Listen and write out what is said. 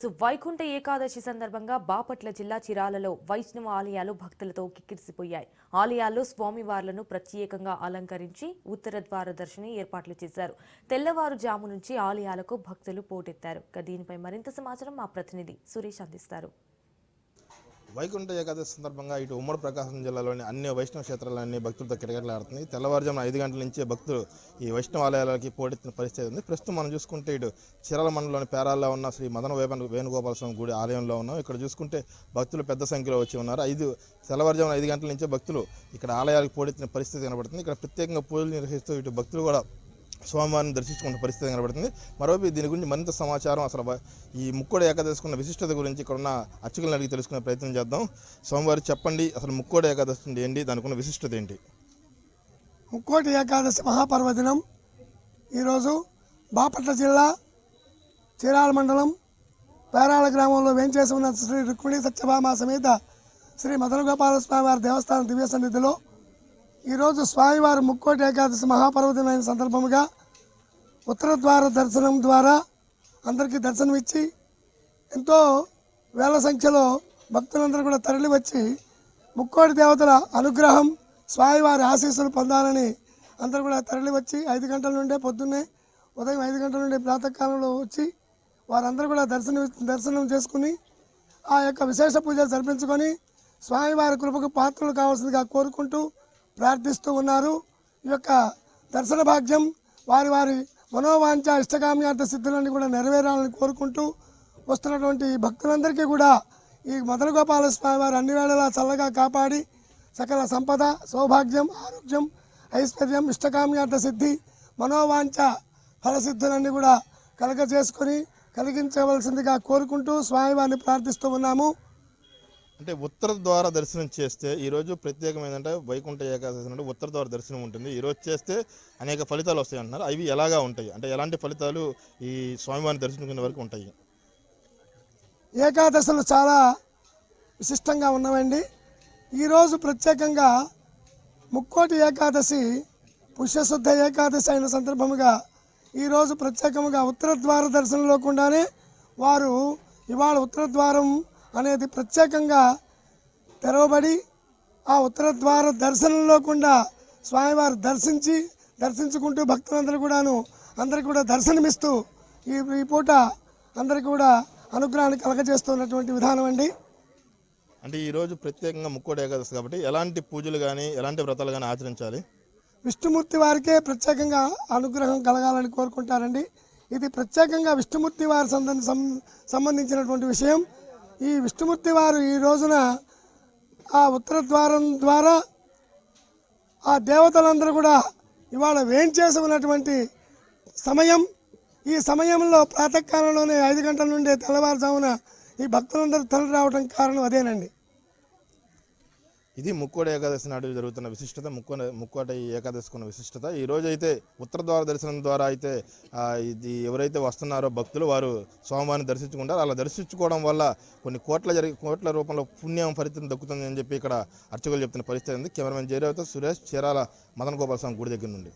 వైకుంఠ ఏకాదశి సందర్భంగా బాపట్ల జిల్లా చిరాలలో వైష్ణవ ఆలయాలు భక్తులతో కిక్కిరిసిపోయాయి. ఆలయాల్లో స్వామివార్లను ప్రత్యేకంగా అలంకరించి ఉత్తర ద్వార దర్శనం ఏర్పాట్లు చేశారు. తెల్లవారుజాము నుంచి ఆలయాలకు భక్తులు పోటెత్తారు. దీనిపై మరింత సమాచారం మా ప్రతినిధి సురేష్ అందిస్తారు. వైకుంఠ ఏకాదశి సందర్భంగా ఇటు ఉమ్మడి ప్రకాశం జిల్లాలోని అన్ని వైష్ణవ క్షేత్రాలన్నీ భక్తులతో కిటకిటలాడుతుంది. తెల్లవారుజామున 5 గంటల నుంచే భక్తులు ఈ వైష్ణవ ఆలయాలకి పోటెత్తిన పరిస్థితి ఉంది. ప్రస్తుతం మనం చూసుకుంటే ఇటు చీరాల మండలంలోని పేరాల్లో ఉన్న శ్రీ మదన వేణుగోపాల స్వామి గుడి ఆలయంలో ఉన్నాం. ఇక్కడ చూసుకుంటే భక్తులు పెద్ద సంఖ్యలో వచ్చి ఉన్నారు. తెల్లవారుజామున 5 గంటల నుంచే భక్తులు ఇక్కడ ఆలయాలకు పోటెత్తిన పరిస్థితి కనబడుతుంది. ఇక్కడ ప్రత్యేకంగా పూజలు నిర్వహిస్తూ ఇటు భక్తులు కూడా స్వామివారిని దర్శించుకున్న పరిస్థితి కనబడుతుంది. మరోవైపు దీని గురించి మరింత సమాచారం అసలు ఈ ముక్కోడి ఏకాదశి ఉన్న విశిష్టత గురించి ఇక్కడ ఉన్న అర్చకులను అడిగి తెలుసుకునే ప్రయత్నం చేద్దాం. స్వామివారు చెప్పండి, అసలు ముక్కోడి ఏకాదశి ఏంటి, దానికి ఉన్న విశిష్టత ఏంటి? ముక్కోటి ఏకాదశి మహాపర్వదినం ఈరోజు బాపట్ల జిల్లా చీరాల మండలం పేరాల గ్రామంలో వేంచేసి ఉన్న శ్రీ రుక్మిణి సత్యభామ సమేత శ్రీ మదన గోపాల స్వామివారి దేవస్థానం దివ్య సన్నిధిలో ఈరోజు స్వామివారి ముక్కోటి ఏకాదశి మహాపర్వదినమైన సందర్భముగా ఉత్తర ద్వార దర్శనం ద్వారా అందరికీ దర్శనమిచ్చి ఎంతో వేల సంఖ్యలో భక్తులందరూ కూడా తరలి వచ్చి ముక్కోటి దేవతల అనుగ్రహం స్వామివారి ఆశీస్సులు పొందాలని అందరూ కూడా తరలి వచ్చి 5 గంటల నుండే పొద్దున్నే ఉదయం 5 గంటల నుండి ప్రాతకాలంలో వచ్చి వారందరూ కూడా దర్శనం చేసుకుని ఆ యొక్క విశేష పూజలు జరిపించుకొని స్వామివారి కృపకు పాత్రలు కావాల్సిందిగా కోరుకుంటూ ప్రార్థిస్తూ ఉన్నారు. ఈ యొక్క దర్శన భాగ్యం వారి వారి మనోవాంఛ ఇష్టకామ్యార్థ సిద్ధులన్నీ కూడా నెరవేరాలని కోరుకుంటూ వస్తున్నటువంటి భక్తులందరికీ కూడా ఈ మదన గోపాల స్వామి వారు అన్ని వేళలా చల్లగా కాపాడి సకల సంపద, సౌభాగ్యం, ఆరోగ్యం, ఐశ్వర్యం, ఇష్టకామ్యార్థ సిద్ధి, మనోవాంఛ ఫలసిద్ధులన్నీ కూడా కలిగించవలసిందిగా కోరుకుంటూ స్వామివారిని ప్రార్థిస్తూ ఉన్నాము. అంటే ఉత్తర ద్వార దర్శనం చేస్తే ఈరోజు ప్రత్యేకమైందంటే వైకుంఠ ఏకాదశి అంటే ఉత్తర ద్వార దర్శనం ఉంటుంది. ఈరోజు చేస్తే అనేక ఫలితాలు వస్తాయి అంటున్నారు. అవి ఎలాగా ఉంటాయి, అంటే ఎలాంటి ఫలితాలు ఈ స్వామివారిని దర్శించుకునే వరకు ఉంటాయి? ఏకాదశులు చాలా విశిష్టంగా ఉన్నవండి. ఈరోజు ప్రత్యేకంగా ముక్కోటి ఏకాదశి పుష్యశుద్ధ ఏకాదశి అయిన సందర్భముగా ఈరోజు ప్రత్యేకంగా ఉత్తర ద్వార దర్శనంలో కూడానే వారు ఇవాళ ఉత్తర ద్వారం అనేది ప్రత్యేకంగా తెరవబడి ఆ ఉత్తర ద్వార దర్శనంలో కూడా స్వామివారు దర్శించుకుంటూ అందరికీ కూడా దర్శనమిస్తూ ఈ పూట అందరికీ కూడా అనుగ్రహాన్ని కలగజేస్తున్నటువంటి విధానం అండి. అంటే ఈరోజు ప్రత్యేకంగా ముక్కోటి ఏకాదశి కాబట్టి ఎలాంటి పూజలు కానీ ఎలాంటి వ్రతాలు కానీ ఆచరించాలి? విష్ణుమూర్తి వారికే ప్రత్యేకంగా అనుగ్రహం కలగాలని కోరుకుంటారండి. ఇది ప్రత్యేకంగా విష్ణుమూర్తి వారి సంబంధించినటువంటి విషయం. ఈ విష్ణుమూర్తి వారు ఈ రోజున ఆ ఉత్తర ద్వారం ద్వారా ఆ దేవతలందరూ కూడా ఇవాళ వేంచేసి ఉన్నటువంటి సమయం. ఈ సమయంలో ప్రాతకాలంలోనే 5 గంటల నుండి తెల్లవారుజామున ఈ భక్తులందరూ తరలి రావడం కారణం అదేనండి. ఇది ముక్కోటి ఏకాదశి నాడు జరుగుతున్న విశిష్టత, ముక్కోటి ఏకాదశికి ఉన్న విశిష్టత. ఈ రోజు అయితే ఉత్తర ద్వార దర్శనం ద్వారా అయితే ఇది ఎవరైతే వస్తున్నారో భక్తులు వారు స్వామివారిని దర్శించుకుంటారు. అలా దర్శించుకోవడం వల్ల కొన్ని కోట్ల రూపంలో పుణ్యం ఫలితం దక్కుతుంది అని చెప్పి ఇక్కడ అర్చకులు చెప్తున్న పరిస్థితి ఉంది. కెమెరామెన్ జయరావుతో సురేష్, చీరాల మదన గోపాల స్వామి గుడి దగ్గర నుండి.